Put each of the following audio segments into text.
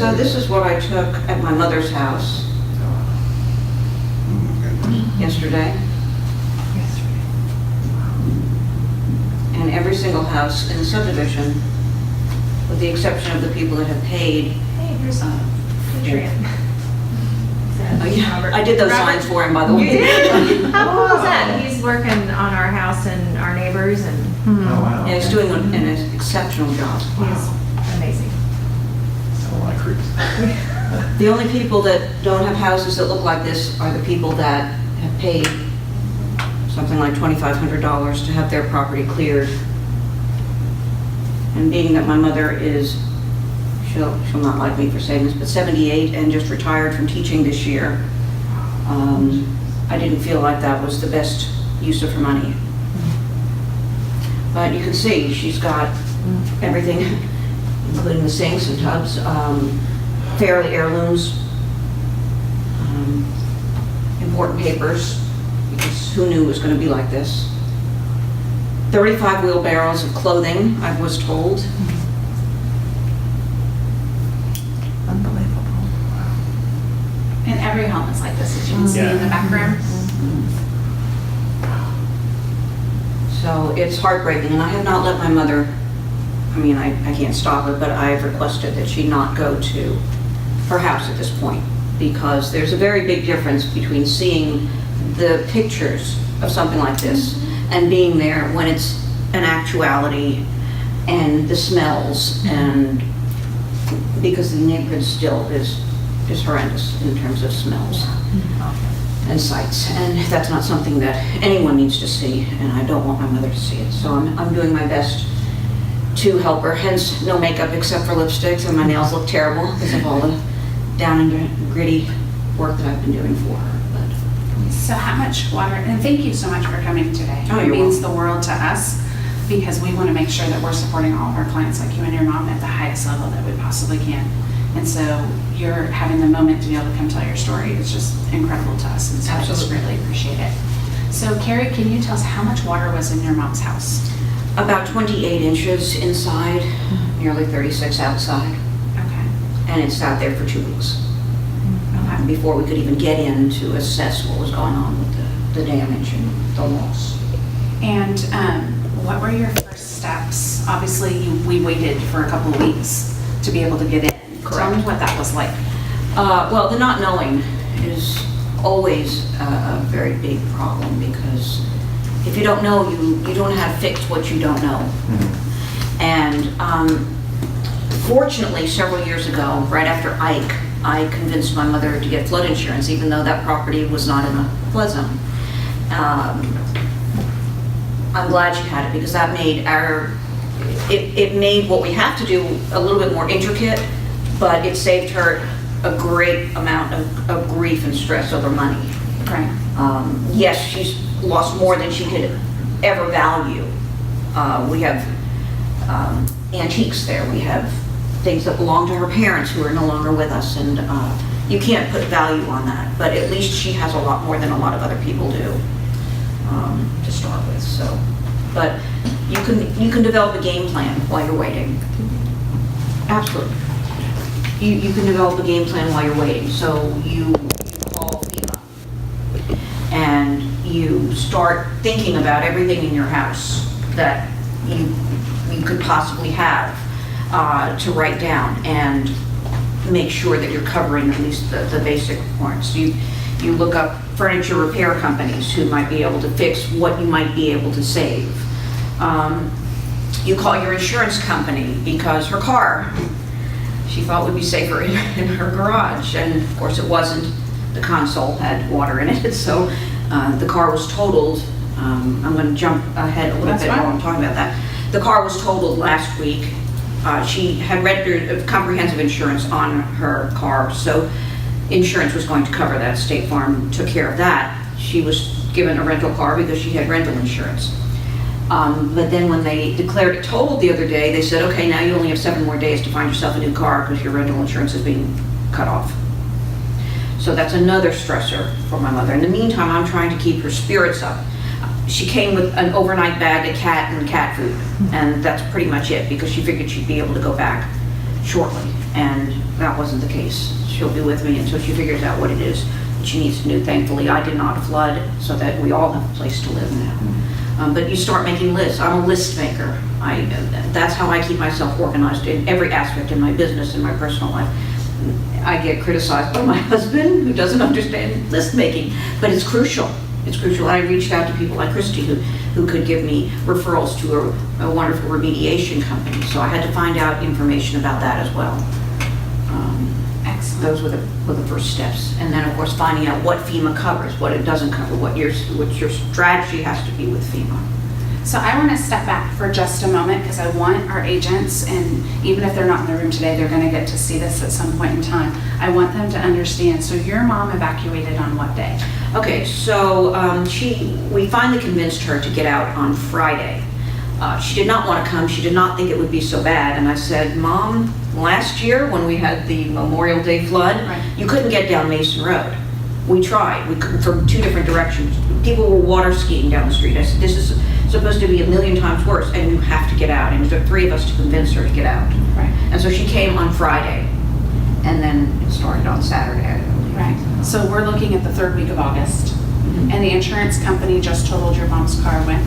So this is what I took at my mother's house yesterday. And every single house in the subdivision, with the exception of the people that have paid. Hey, here's Adrian. Oh, yeah. I did those signs for him, by the way. You did? How cool is that? He's working on our house and our neighbors, and Oh, wow. And he's doing an exceptional job. he's amazing. That's a lot of creeps. The only people that don't have houses that look like this are the people that have paid something like $2,500 to have their property cleared. And being that my mother is, she'll not like me for saying this, but 78 and just retired from teaching this year, I didn't feel like that was the best use of her money. But you can see she's got everything, including the sinks and tubs, fairly heirlooms, important papers, because who knew it was going to be like this. 35 wheelbarrows of clothing, I was told. Unbelievable. And every home is like this, as you can see in the background. So it's heartbreaking, and I have not let my mother, I mean, I can't stop her, but I've requested that she not go to her house at this point, because there's a very big difference between seeing the pictures of something like this and being there when it's an actuality, and the smells, and because the neighborhood still is horrendous in terms of smells and sights, and that's not something that anyone needs to see, and I don't want my mother to see it. So I'm doing my best to help her, hence no makeup except for lipsticks, and my nails look terrible because of all the down and gritty work that I've been doing for her. So how much water, and thank you so much for coming today. Oh, It you're means the world to us, because we want to make sure that we're supporting all of our clients like you and your mom at the highest level that we possibly can. And so you're having the moment to be able to come tell your story. It's just incredible to us, and so I just really appreciate it. So Carey, can you tell us how much water was in your mom's house? About 28 inches inside, nearly 36 outside, Okay. and it sat there for 2 weeks before we could even get in to assess what was going on with the damage and the loss. And what were your first steps? Obviously, we waited for a couple of weeks to be able to get in. Tell me what that was like. Well, the not knowing is always a very big problem, because if you don't know, you don't know how to fix what you don't know. And fortunately, several years ago, right after Ike, I convinced my mother to get flood insurance, even though that property was not in a flood zone. I'm glad she had it, because that made it made what we have to do a little bit more intricate, but it saved her a great amount of grief and stress over money. Right. Yes, she's lost more than she could ever value. We have antiques there. We have things that belong to her parents who are no longer with us, and you can't put value on that, but at least she has a lot more than a lot of other people do to start with. So, but you can develop a game plan while you're waiting. Absolutely. You can develop a game plan while you're waiting. So you call FEMA and you start thinking about everything in your house that you could possibly have to write down, and make sure that you're covering at least the basic points. You look up furniture repair companies who might be able to fix what you might be able to save. You call your insurance company, because her car, she thought would be safer in her garage, and of course it wasn't. The console had water in it, so the car was totaled. I'm going to jump ahead a little bit while I'm talking about that. The car was totaled last week. She had rendered comprehensive insurance on her car, so insurance was going to cover that. State Farm took care of that. She was given a rental car because she had rental insurance. But then when they declared it totaled the other day, they said, okay, now you only have 7 more days to find yourself a new car because your rental insurance is being cut off. So that's another stressor for my mother. In the meantime, I'm trying to keep her spirits up. She came with an overnight bag of cat food, and that's pretty much it, because she figured she'd be able to go back shortly, and that wasn't the case. She'll be with me until she figures out what it is that she needs to do. Thankfully, I did not flood, so that we all have a place to live now. But you start making lists. I'm a list maker. That's how I keep myself organized in every aspect in my business and my personal life. I get criticized by my husband, who doesn't understand list making, but it's crucial. It's crucial. I reached out to people like Christy, who could give me referrals to a wonderful remediation company. So I had to find out information about that as well. Excellent. Those were the first steps. And then, of course, finding out what FEMA covers, what it doesn't cover, what your strategy has to be with FEMA. So I want to step back for just a moment because I want our agents, and even if they're not in the room today, they're going to get to see this at some point in time. I want them to understand. So your mom evacuated on what day? Okay, so we finally convinced her to get out on Friday. She did not want to come. She did not think it would be so bad. And I said, Mom, last year when we had the Memorial Day flood, Right. you couldn't get down Mason Road. We tried. We could, from 2 different directions. People were water skiing down the street. I said, this is supposed to be a million times worse, and you have to get out. And it took 3 of us to convince her to get out. Right. And so she came on Friday, and then it started on Saturday, I believe. Right. So we're looking at the 3rd week of August, Mhm. and the insurance company just totaled your mom's car when?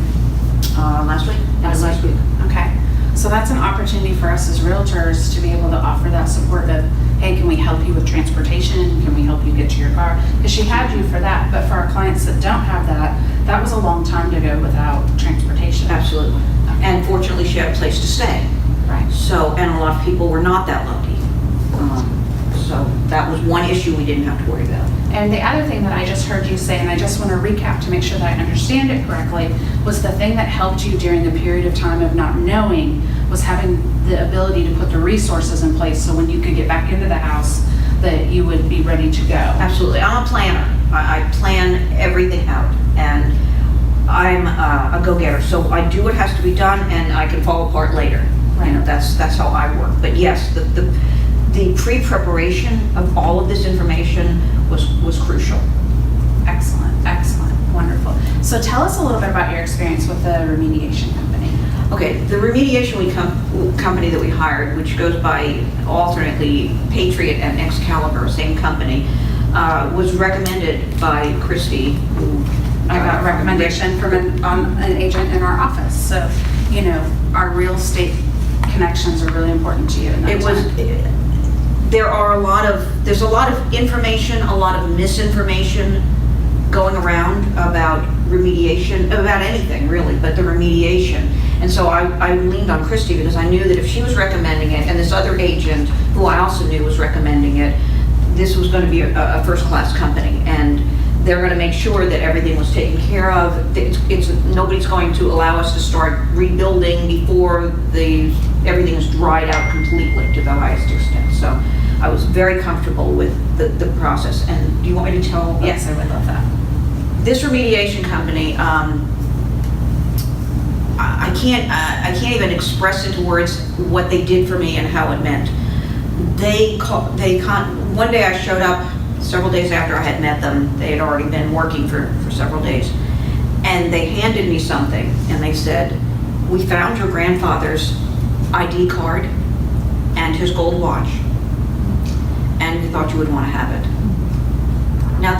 Last week? Last week. Okay. So that's an opportunity for us as realtors to be able to offer that support of, hey, can we help you with transportation? Can we help you get to your car? Because she had you for that, but for our clients that don't have that, that was a long time to go without transportation. Absolutely. And fortunately, she had a place to stay. Right. So, and a lot of people were not that lucky. So that was one issue we didn't have to worry about. And the other thing that I just heard you say, and I just want to recap to make sure that I understand it correctly, was the thing that helped you during the period of time of not knowing was having the ability to put the resources in place so when you could get back into the house that you would be ready to go. Absolutely. I'm a planner. I plan everything out, and I'm a go-getter. So I do what has to be done, and I can fall apart later. Right. You know, that's how I work. But yes, the pre-preparation of all of this information was crucial. Excellent, excellent, wonderful. So tell us a little bit about your experience with the remediation company. Okay, the remediation company that we hired, which goes by alternately Patriot and Excalibur, same company, was recommended by Christy, who I got a recommendation from an agent in our office. So, you know, our real estate connections are really important to you. In that It was. time. There's a lot of information, a lot of misinformation going around about remediation, about anything really, but the remediation. And so I leaned on Christy because I knew that if she was recommending it, and this other agent, who I also knew was recommending it, this was going to be a first-class company, and they're going to make sure that everything was taken care of. Nobody's going to allow us to start rebuilding before everything is dried out completely to the highest extent. So I was very comfortable with the process. And do you want me to tell? Yes, I would love that. This remediation company, I can't even express into words what they did for me and how it meant. One day I showed up, several days after I had met them. They had already been working for several days. And they handed me something, and they said, we found your grandfather's ID card and his gold watch, and we thought you would want to have it. Now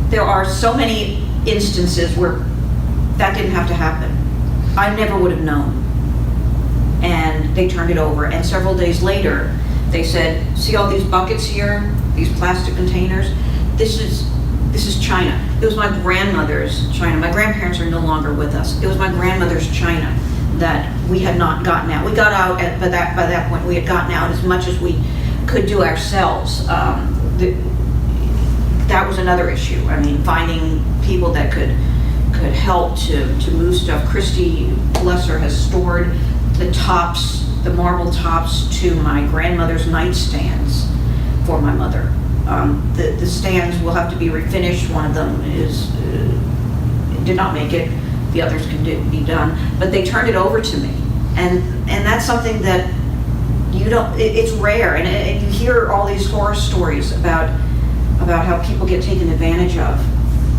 there are so many instances where that didn't have to happen. I never would have known. And they turned it over, and several days later, they said, see all these buckets here, these plastic containers? This is china. It was my grandmother's china. My grandparents are no longer with us. It was my grandmother's china that we had not gotten out. We got out, by that point, we had gotten out as much as we could do ourselves. That was another issue. I mean, finding people that could help to move stuff. Christy, bless her, has stored the marble tops to my grandmother's nightstands for my mother. The stands will have to be refinished. One of them did not make it. The others can be done. But they turned it over to me. And that's something that it's rare. And you hear all these horror stories about how people get taken advantage of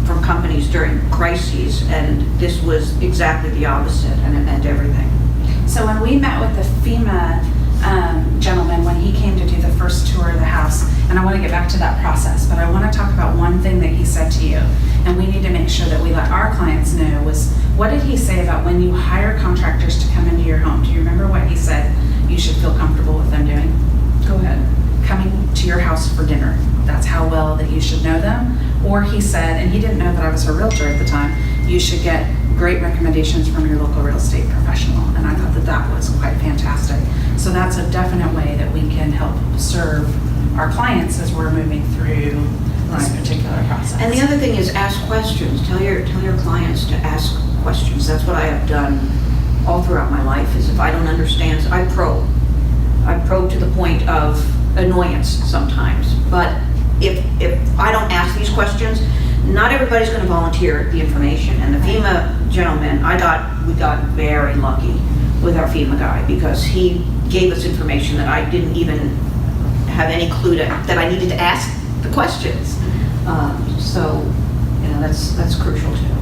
from companies during crises, and this was exactly the opposite, and it meant everything. So when we met with the FEMA gentleman, when he came to do the first tour of the house, and I want to get back to that process, but I want to talk about one thing that he said to you, and we need to make sure that we let our clients know was, what did he say about when you hire contractors to come into your home? Do you remember what he said you should feel comfortable with them doing? Go ahead. Coming to your house for dinner. That's how well that you should know them. Or he said, and he didn't know that I was a realtor at the time, you should get great recommendations from your local real estate professional. And I thought that that was quite fantastic. So that's a definite way that we can help serve our clients as we're moving through this particular process. And the other thing is ask questions. Tell your clients to ask questions. That's what I have done all throughout my life, is if I don't understand, I probe. I probe to the point of annoyance sometimes. But if I don't ask these questions, not everybody's going to volunteer the information. And the FEMA gentleman, we got very lucky with our FEMA guy, because he gave us information that I didn't even have any clue that I needed to ask the questions. So, that's crucial too.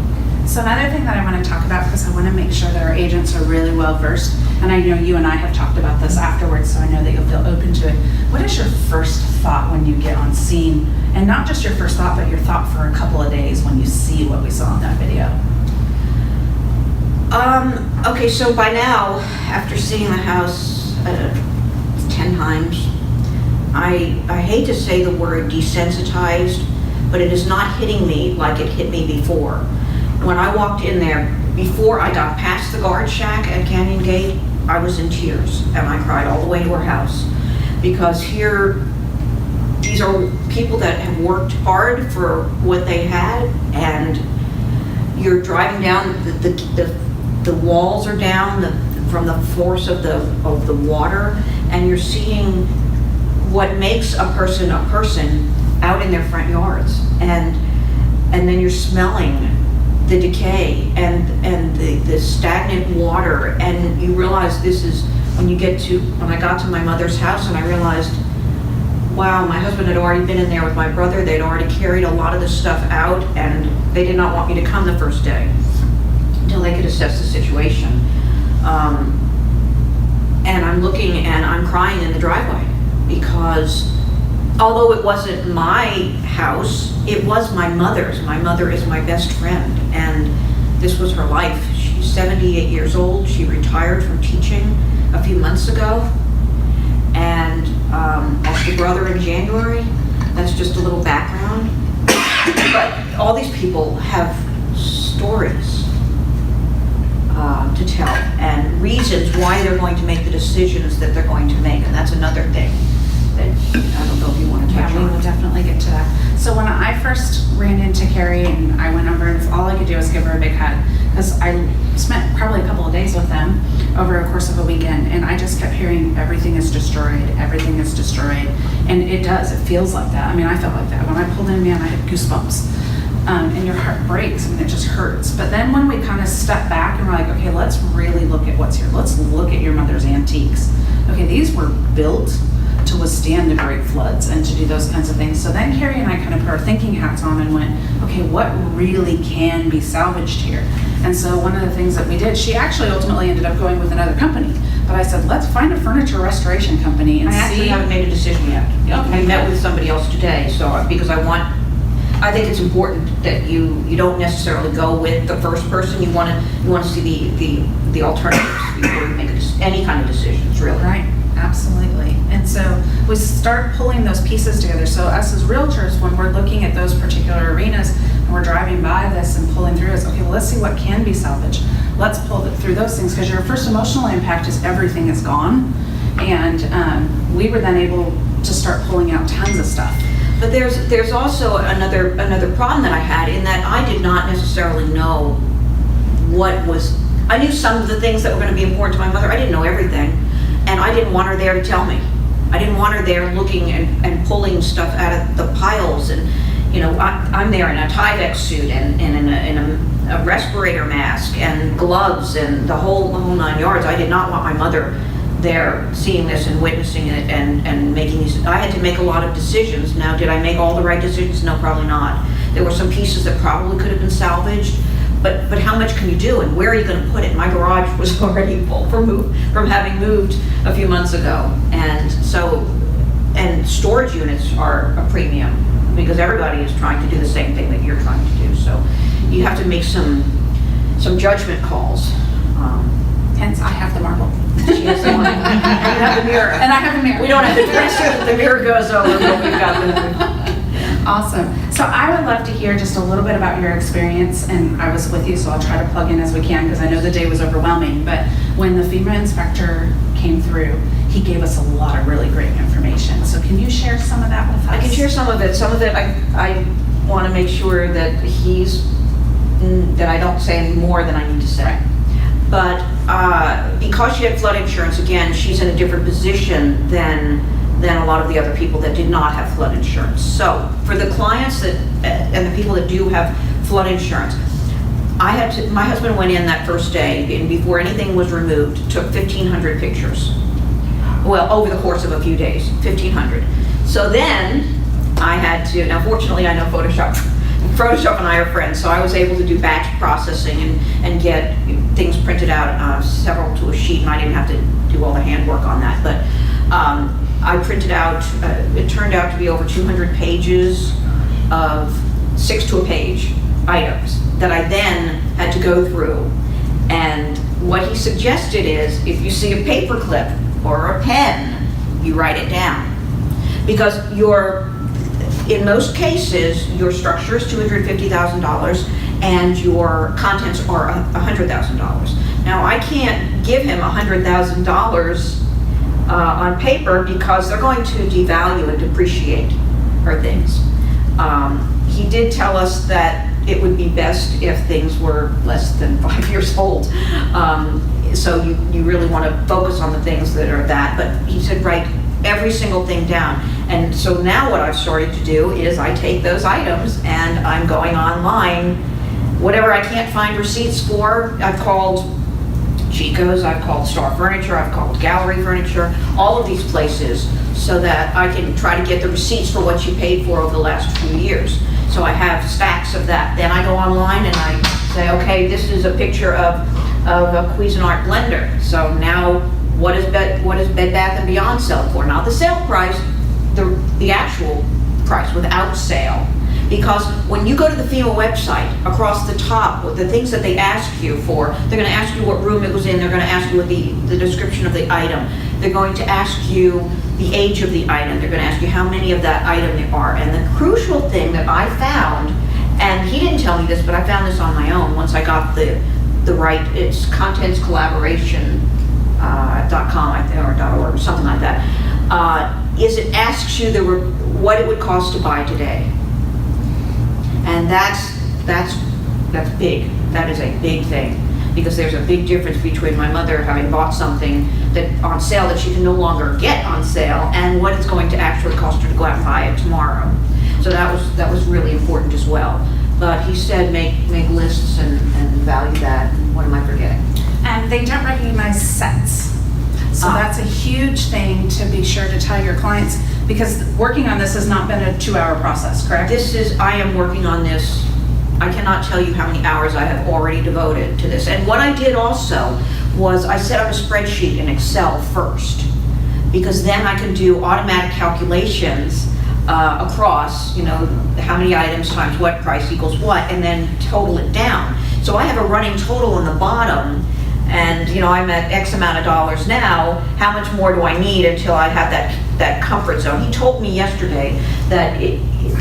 So another thing that I want to talk about, because I want to make sure that our agents are really well versed, and I know you and I have talked about this afterwards, so I know that you'll feel open to it. What is your first thought when you get on scene? And not just your first thought, but your thought for a couple of days when you see what we saw in that video. Okay, so by now, after seeing the house 10 times, I hate to say the word desensitized, but it is not hitting me like it hit me before. When I walked in there, before I got past the guard shack at Canyon Gate, I was in tears, and I cried all the way to her house. Because here, these are people that have worked hard for what they had, and you're driving down, the walls are down from the force of the water, and you're seeing what makes a person out in their front yards, and then you're smelling the decay and the stagnant water, and you realize this is when I got to my mother's house, and I realized, wow, my husband had already been in there with my brother. They'd already carried a lot of the stuff out, and they did not want me to come the first day until they could assess the situation. And I'm looking and I'm crying in the driveway, because although it wasn't my house, it was my mother's. My mother is my best friend, and this was her life. She's 78 years old. She retired from teaching a few months ago, and lost a brother in January. That's just a little background. But all these people have stories to tell, and reasons why they're going to make the decisions that they're going to make, and that's another thing that I don't know if you want to touch on. Yeah, we will definitely get to that. So when I first ran into Carey and I went over, and all I could do was give her a big hug, because I spent probably a couple of days with them over a course of a weekend, and I just kept hearing everything is destroyed, and it does, it feels like that. I mean, I felt like that. When I pulled in, man, I had goosebumps. And your heart breaks, I mean, it just hurts. But then when we kind of step back and we're like, okay, let's really look at what's here. Let's look at your mother's antiques. Okay, these were built to withstand the great floods and to do those kinds of things. So then Carey and I kind of put our thinking hats on and went, okay, what really can be salvaged here? And so one of the things that we did, she actually ultimately ended up going with another company. But I said, let's find a furniture restoration company and I actually haven't made a decision yet. Okay. I met with somebody else today, because I think it's important that you don't necessarily go with the first person. You want to see the alternatives before you make any kind of decisions, really. Right, absolutely. And so we start pulling those pieces together. So us as realtors, when we're looking at those particular arenas and we're driving by this and pulling through, it's okay, well, let's see what can be salvaged. Let's pull through those things, because your first emotional impact is everything is gone. And we were then able to start pulling out tons of stuff. But there's also another problem that I had, in that I did not necessarily know I knew some of the things that were going to be important to my mother. I didn't know everything, and I didn't want her there to tell me. I didn't want her there looking and pulling stuff out of the piles, and I'm there in a Tyvek suit and in a respirator mask and gloves and the whole 9 yards. I did not want my mother there seeing this and witnessing it and making these. I had to make a lot of decisions. Now, did I make all the right decisions? No, probably not. There were some pieces that probably could have been salvaged, but how much can you do and where are you gonna put it? My garage was already full from having moved a few months ago. And so, and storage units are a premium because everybody is trying to do the same thing that you're trying to do. So you have to make some judgment calls. Hence, I have the marble. She has the one. And you have the mirror. And I have a mirror. We don't have the dresser, the mirror goes over, but we've got the. Awesome. So I would love to hear just a little bit about your experience, and I was with you, so I'll try to plug in as we can because I know the day was overwhelming. But when the FEMA inspector came through, he gave us a lot of really great information. So can you share some of that with us? I can share some of it. Some of it I want to make sure that that I don't say more than I need to say. Right. But because she had flood insurance, again, she's in a different position than a lot of the other people that did not have flood insurance. So for the clients that and the people that do have flood insurance, my husband went in that first day and before anything was removed, took 1,500 pictures. Well, over the course of a few days, 1,500. So then I had to, now fortunately I know Photoshop and I are friends, so I was able to do batch processing and get things printed out, several to a sheet, and I didn't have to do all the handwork on that. But I printed out, it turned out to be over 200 pages of 6 to a page items that I then had to go through. And what he suggested is, if you see a paper clip or a pen, you write it down. Because in most cases, your structure is $250,000 and your contents are $100,000. Now, I can't give him $100,000 on paper because they're going to devalue and depreciate her things. He did tell us that it would be best if things were less than 5 years old. So you really want to focus on the things that are that, but he said write every single thing down. And so now what I've started to do is I take those items and I'm going online, whatever I can't find receipts for. I've called Chico's, I've called Star Furniture, I've called Gallery Furniture, all of these places, so that I can try to get the receipts for what you paid for over the last few years. So I have stacks of that. Then I go online and I say, okay, this is a picture of a Cuisinart blender. So now what is Bed Bath & Beyond sell for? Not the sale price, the actual price without sale. Because when you go to the FEMA website, across the top, the things that they ask you for, they're going to ask you what room it was in, they're going to ask you what the description of the item, they're going to ask you the age of the item, they're going to ask you how many of that item there are. And the crucial thing that I found, and he didn't tell me this, but I found this on my own once I got the right, it's contentscollaboration.com or .org or something like that, is it asks you what it would cost to buy today. And that's big. That is a big thing, because there's a big difference between my mother having bought something that on sale that she can no longer get on sale and what it's going to actually cost her to go out and buy it tomorrow. So that was really important as well. But he said make lists and value that. What am I forgetting? And they don't recognize sets. So that's a huge thing to be sure to tell your clients, because working on this has not been a 2-hour process, correct? I am working on this. I cannot tell you how many hours I have already devoted to this. And what I did also was I set up a spreadsheet in Excel first, because then I can do automatic calculations across, how many items times what price equals what, and then total it down. So I have a running total on the bottom, and I'm at X amount of dollars now. How much more do I need until I have that comfort zone? He told me yesterday that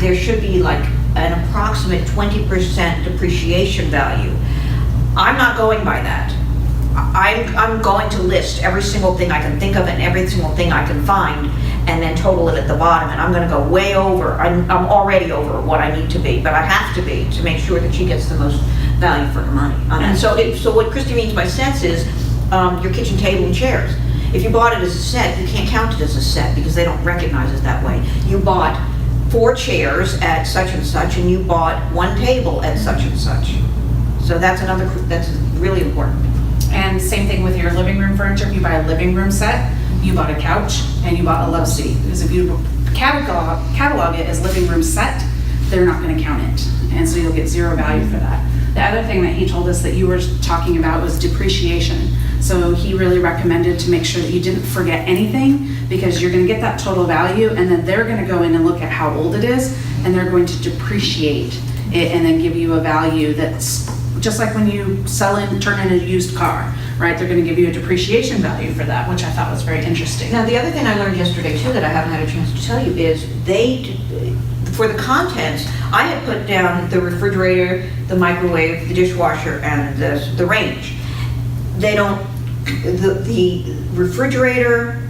there should be like an approximate 20% depreciation value. I'm not going by that. I'm going to list every single thing I can think of and every single thing I can find, and then total it at the bottom. And I'm going to go way over. I'm already over what I need to be, but I have to be to make sure that she gets the most value for her money. And so what Christy means by sets is your kitchen table and chairs. If you bought it as a set, you can't count it as a set because they don't recognize it that way. You bought 4 chairs at such and such, and you bought 1 table at such and such. So that's really important. And same thing with your living room furniture. If you buy a living room set, you bought a couch and you bought a love seat. Because if you catalog it as living room set, they're not going to count it. And so you'll get 0 value for that. The other thing that he told us that you were talking about was depreciation. So he really recommended to make sure that you didn't forget anything, because you're gonna get that total value, and then they're gonna go in and look at how old it is, and they're going to depreciate it and then give you a value that's just like when you turn in a used car, right? They're gonna give you a depreciation value for that, which I thought was very interesting. Now, the other thing I learned yesterday too that I haven't had a chance to tell you is for the contents, I had put down the refrigerator, the microwave, the dishwasher, and the range. They don't, the refrigerator,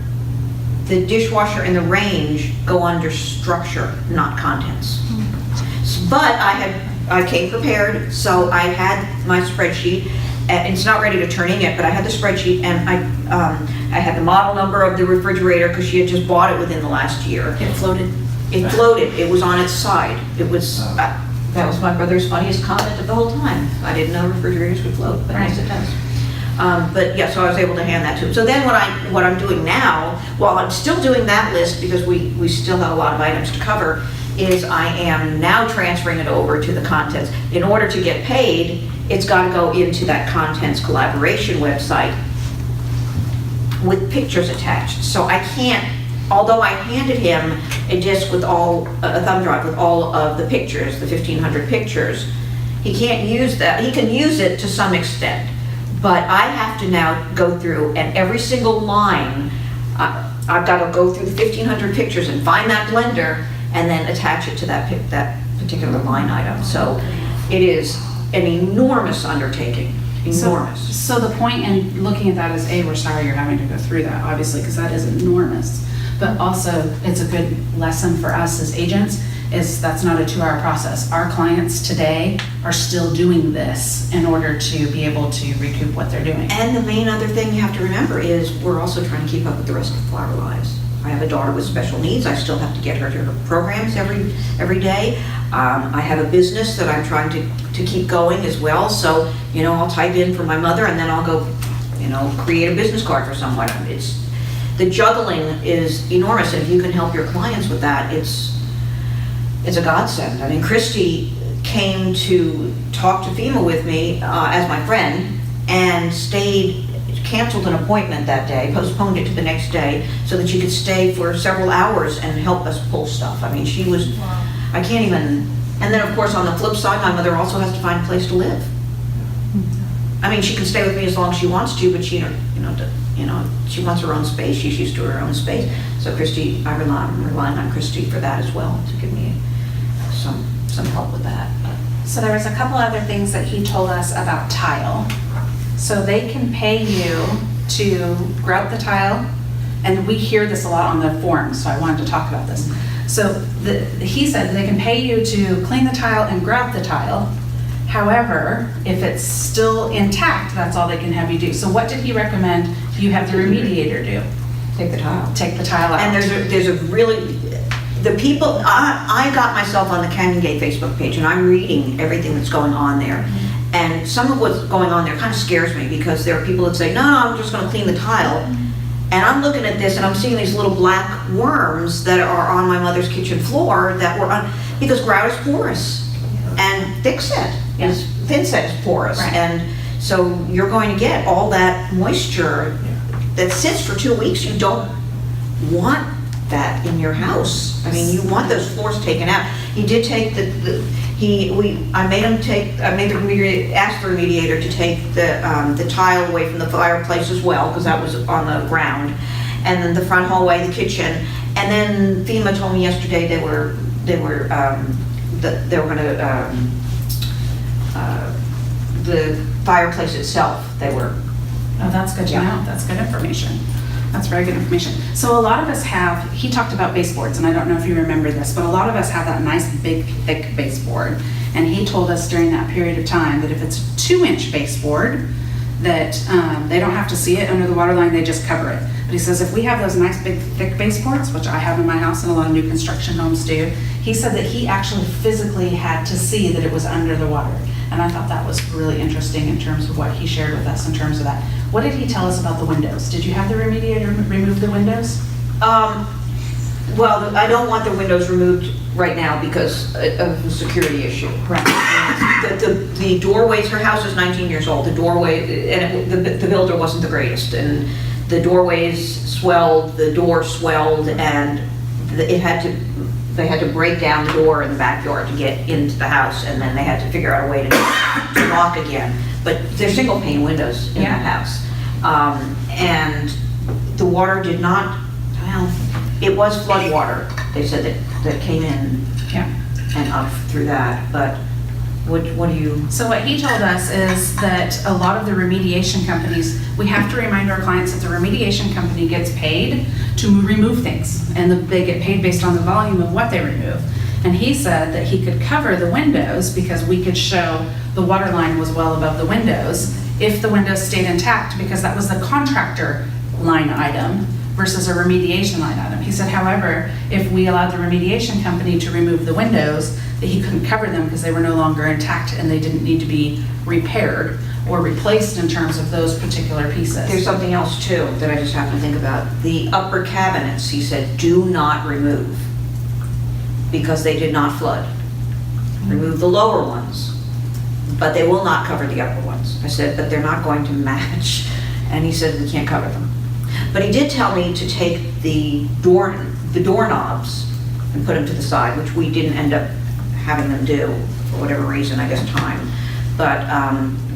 the dishwasher, and the range go under structure, not contents. But I came prepared, so I had my spreadsheet. And it's not ready to turn in yet, but I had the spreadsheet, and I had the model number of the refrigerator because she had just bought it within the last year. It floated. It floated. It was on its side. It was, that was my brother's funniest comment of the whole time. I didn't know refrigerators would float, but yes, it does. But yeah, so I was able to hand that to him. So then what I'm doing now, while I'm still doing that list, because we still have a lot of items to cover, is I am now transferring it over to the contents. In order to get paid, it's got to go into that contents collaboration website with pictures attached. So I can't, although I handed him a disc with a thumb drive with all of the pictures, the 1,500 pictures, he can't use that. He can use it to some extent, but I have to now go through, and every single line, I've got to go through the 1,500 pictures and find that blender and then attach it to that particular line item. So it is an enormous undertaking, enormous. So the point in looking at that is, A, we're sorry you're having to go through that, obviously, because that is enormous. But also, it's a good lesson for us as agents, is that's not a 2-hour process. Our clients today are still doing this in order to be able to recoup what they're doing. And the main other thing you have to remember is we're also trying to keep up with the rest of our lives. I have a daughter with special needs. I still have to get her to her programs every day. I have a business that I'm trying to keep going as well. So, I'll type in for my mother, and then I'll go, create a business card for someone. The juggling is enormous, and if you can help your clients with that, it's a godsend. I mean, Christy came to talk to FEMA with me as my friend, and canceled an appointment that day, postponed it to the next day, so that she could stay for several hours and help us pull stuff. I mean, she was, wow. I can't even, and then of course on the flip side, my mother also has to find a place to live. I mean, she can stay with me as long as she wants to, but she wants her own space. She's used to her own space. So Christy, I'm relying on Christy for that as well, to give me some help with that. So there was a couple other things that he told us about tile. So they can pay you to grout the tile, and we hear this a lot on the forums, so I wanted to talk about this. So he said they can pay you to clean the tile and grout the tile. However, if it's still intact, that's all they can have you do. So what did he recommend you have the remediator do? Take the tile. Take the tile out. And there's a really, the people, I got myself on the Canyon Gate Facebook page, and I'm reading everything that's going on there. Mm-hmm. And some of what's going on there kind of scares me, because there are people that say, no, I'm just going to clean the tile. And I'm looking at this and I'm seeing these little black worms that are on my mother's kitchen floor that were on, because grout is porous and thickset is thinset is porous. Right. And so you're going to get all that moisture that sits for 2 weeks. You don't want that in your house. I mean, you want those floors taken out. He did take I made the remediator to take the tile away from the fireplace as well, because that was on the ground, and then the front hallway, the kitchen, and then FEMA told me yesterday they were going to the fireplace itself. They were. Oh, that's good to know. That's good information. That's very good information. So a lot of us have, he talked about baseboards, and I don't know if you remember this, but a lot of us have that nice big thick baseboard. And he told us during that period of time that if it's a 2-inch baseboard, that they don't have to see it under the water line, they just cover it. But he says if we have those nice big thick baseboards, which I have in my house and a lot of new construction homes do, he said that he actually physically had to see that it was under the water. And I thought that was really interesting in terms of what he shared with us in terms of that. What did he tell us about the windows? Did you have the remediator remove the windows? Well, I don't want the windows removed right now because of the security issue. Right. The doorways, her house is 19 years old, the doorway, and the builder wasn't the greatest, and the doorways swelled, the door swelled, and they had to break down the door in the backyard to get into the house, and then they had to figure out a way to lock again. But they're single pane windows in the house. And the water did not, well, it was flood water, they said that came in Yeah. and up through that, but what do you? So what he told us is that a lot of the remediation companies, we have to remind our clients that the remediation company gets paid to remove things, and they get paid based on the volume of what they remove. And he said that he could cover the windows because we could show the water line was well above the windows if the windows stayed intact, because that was the contractor line item versus a remediation line item. He said, however, if we allowed the remediation company to remove the windows, that he couldn't cover them because they were no longer intact and they didn't need to be repaired or replaced in terms of those particular pieces. There's something else too that I just have to think about. The upper cabinets, he said, do not remove because they did not flood. Remove the lower ones, but they will not cover the upper ones. I said, but they're not going to match. And he said, we can't cover them. But he did tell me to take the doorknobs and put them to the side, which we didn't end up having them do for whatever reason, I guess time. But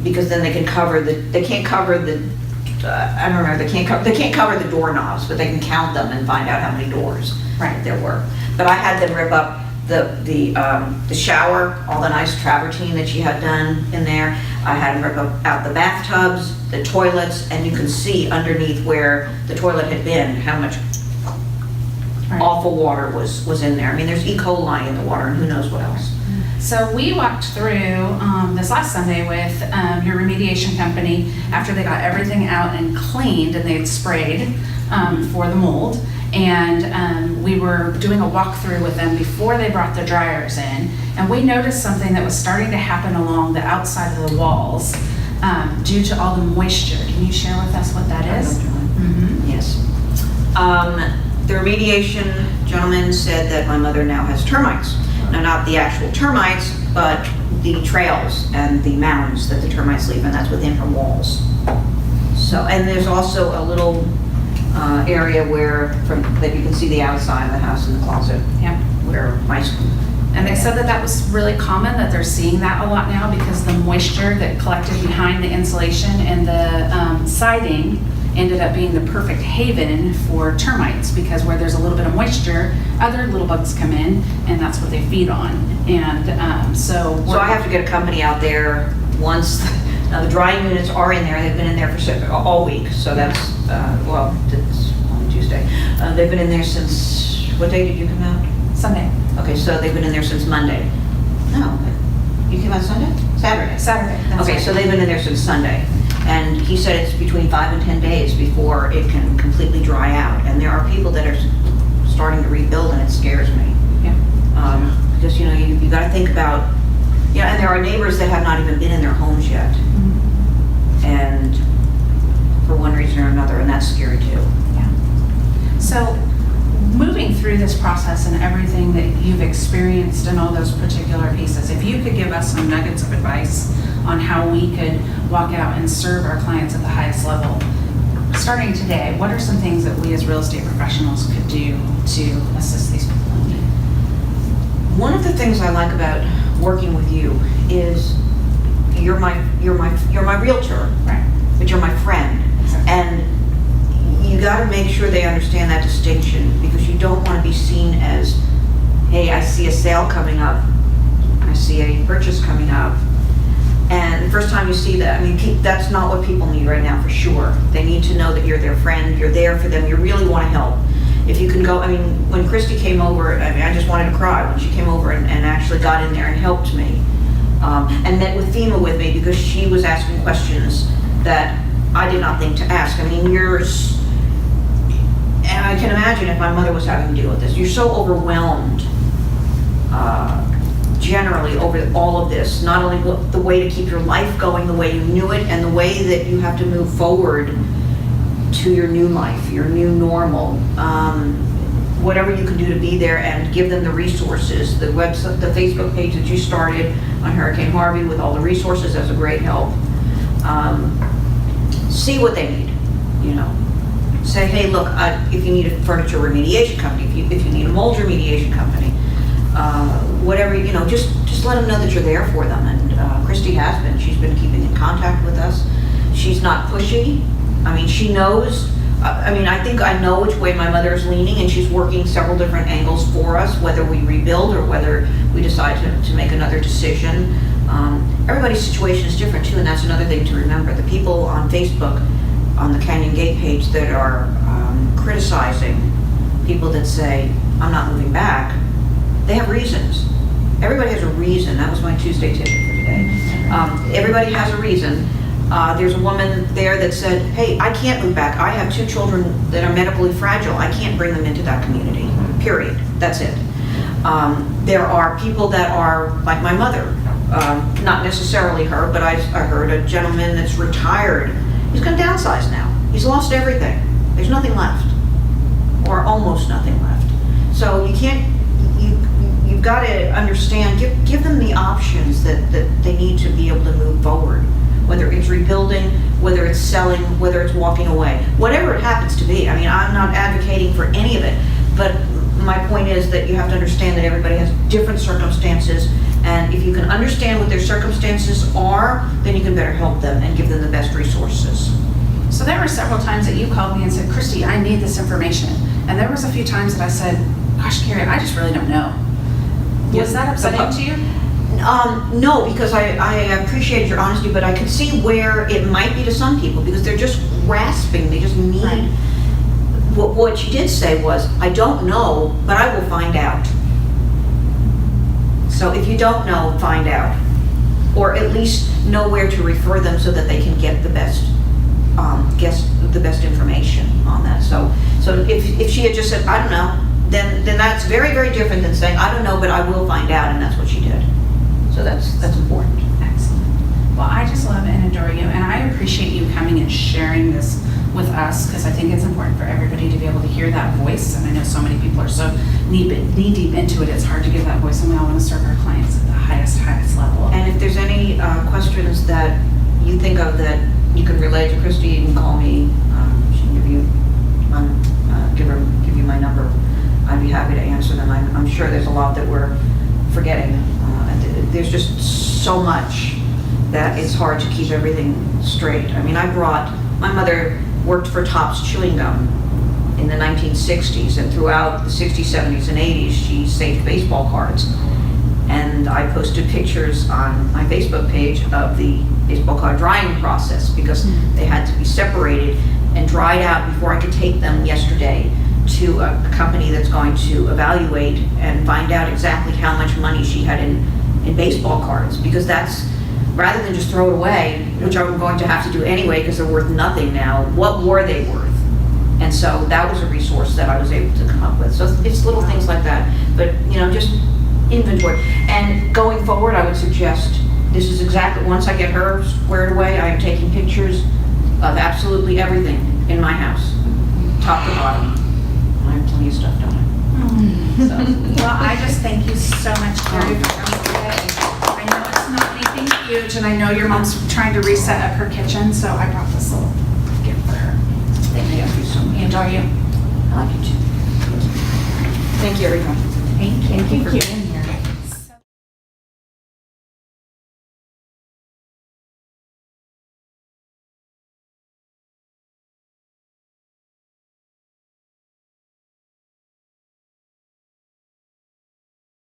because then they can't cover the doorknobs, but they can count them and find out how many doors there were. But I had them rip up the shower, all the nice travertine that she had done in there. I had them rip out the bathtubs, the toilets, and you can see underneath where the toilet had been how much awful water was in there. I mean, there's E. coli in the water and who knows what else. So we walked through this last Sunday with your remediation company after they got everything out and cleaned and they had sprayed for the mold. And we were doing a walkthrough with them before they brought the dryers in. And we noticed something that was starting to happen along the outside of the walls due to all the moisture. Can you share with us what that is? Mm-hmm. Yes. The remediation gentleman said that my mother now has termites. Now, not the actual termites, but the trails and the mounds that the termites leave, and that's within her walls. So, and there's also a little area that you can see the outside of the house in the closet. Yep. Where mice. And they said that that was really common, that they're seeing that a lot now because the moisture that collected behind the insulation and the siding ended up being the perfect haven for termites, because where there's a little bit of moisture, other little bugs come in and that's what they feed on. And so I have to get a company out there once. Now the drying units are in there. They've been in there for all week. So that's, it's on Tuesday. They've been in there since, what day did you come out? Sunday. Okay, so they've been in there since Monday. No, you came out Sunday? Saturday. That's okay, right. So they've been in there since Sunday. And he said it's between 5 and 10 days before it can completely dry out. And there are people that are starting to rebuild and it scares me. Yeah. Because, you got to think about, and there are neighbors that have not even been in their homes yet. Mm-hmm. And for one reason or another, and that's scary too. Yeah. So moving through this process and everything that you've experienced and all those particular pieces, if you could give us some nuggets of advice on how we could walk out and serve our clients at the highest level, starting today, what are some things that we as real estate professionals could do to assist these people in need? One of the things I like about working with you is you're my realtor, Right. but you're my friend. Exactly. And you got to make sure they understand that distinction, because you don't want to be seen as, hey, I see a sale coming up, I see a purchase coming up, and the first time you see that, that's not what people need right now for sure. They need to know that you're their friend, you're there for them, you really want to help. If you can go, when Christy came over, I just wanted to cry when she came over and actually got in there and helped me. And met with FEMA with me because she was asking questions that I did not think to ask. And I can imagine if my mother was having to deal with this. You're so overwhelmed generally over all of this, not only the way to keep your life going the way you knew it, and the way that you have to move forward to your new life, your new normal. whatever you can do to be there and give them the resources. The website, the Facebook page that you started on Hurricane Harvey with all the resources, that's a great help. See what they need, you know. Say, hey, look, if you need a furniture remediation company, if you need a mold remediation company, whatever, you know, just let them know that you're there for them. And Christy has been. She's been keeping in contact with us. She's not pushy. I mean, she knows. I mean, I think I know which way my mother is leaning, and she's working several different angles for us, whether we rebuild or whether we decide to make another decision. Everybody's situation is different too, and that's another thing to remember. The people on Facebook, on the Canyon Gate page, that are criticizing people that say, I'm not moving back, they have reasons. Everybody has a reason. That was my Tuesday ticket for today. Everybody has a reason. There's a woman there that said, hey, I can't move back. I have 2 children that are medically fragile. I can't bring them into that community, period. That's it. There are people that are like my mother, not necessarily her, but I heard a gentleman that's retired. He's going to downsize now. He's lost everything. There's nothing left, or almost nothing left. So you can't, you've got to understand, give them the options that they need to be able to move forward. Whether it's rebuilding, whether it's selling, whether it's walking away, whatever it happens to be. I mean, I'm not advocating for any of it, but my point is that you have to understand that everybody has different circumstances, and if you can understand what their circumstances are, then you can better help them and give them the best resources. So there were several times that you called me and said, Christy, I need this information. And there was a few times that I said, gosh, Carey, I just really don't know. Was that upsetting to you? No, because I appreciate your honesty, but I can see where it might be to some people, because they're just grasping, they just need. Right. What you did say was, I don't know, but I will find out. So if you don't know, find out. Or at least know where to refer them so that they can get the best, the best information on that. So if she had just said, I don't know, then that's very, very different than saying, I don't know, but I will find out, and that's what she did. So that's important. Excellent. Well, I just love and adore you, and I appreciate you coming and sharing this with us, because I think it's important for everybody to be able to hear that voice, and I know so many people are so knee deep into it, it's hard to give that voice, and we all want to serve our clients at the highest level. And if there's any questions that you think of that you can relay to Christy, you can call me. She can give you my number. I'd be happy to answer them. I'm sure there's a lot that we're forgetting. There's just so much that it's hard to keep everything straight. I mean, my mother worked for Topps Chewing Gum in the 1960s, and throughout the 60s, 70s, and 80s, she saved baseball cards. And I posted pictures on my Facebook page of the baseball card drying process, because they had to be separated and dried out before I could take them yesterday to a company that's going to evaluate and find out exactly how much money she had in baseball cards, because that's, rather than just throw it away, which I'm going to have to do anyway because they're worth nothing now, what were they worth? And so that was a resource that I was able to come up with. So it's little things like that, but you know, just inventory. And going forward, I would suggest, this is exactly, once I get her squared away, I am taking pictures of absolutely everything in my house, top to bottom. I have plenty of stuff done. So, well, I just thank you so much, Carey, for coming today. I know it's not anything huge, and I know your mom's trying to reset up her kitchen, so I brought this little gift for her. Thank you so much. We adore you. I like you too. Thank you, everyone. Thank you for being here.